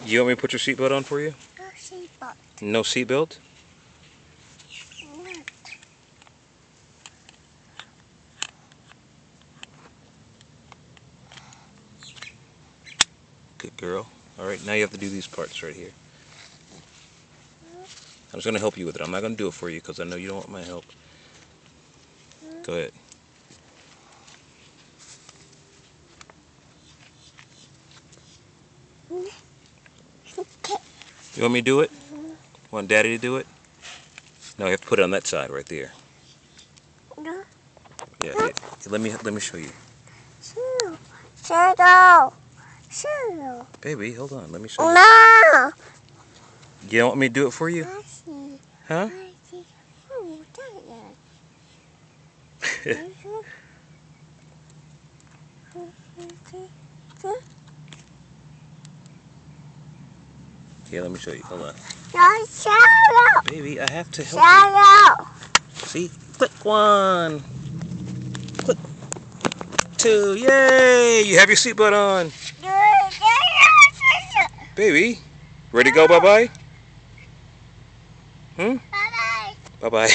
You want me to put your seatbelt on for you? No seatbelt. No seatbelt? Good girl. Alright, now you have to do these parts right here. I'm just going to help you with it. I'm not going to do it for you because I know you don't want my help. Go ahead. Okay. You want me to do it? Want Daddy to do it? No, you have to put it on that side right there. No. Yeah, here, let me show you. Shadow. Shadow. Baby, hold on. Let me show you. No. You don't want me to do it for you? Huh? Here, let me show you. Hold on. No, Shadow. Baby, I have to help Shadow. you. See? Click 1. Click 2. Yay! You have your seatbelt on. Baby, ready to go bye-bye? Hmm? Bye-bye. Bye-bye.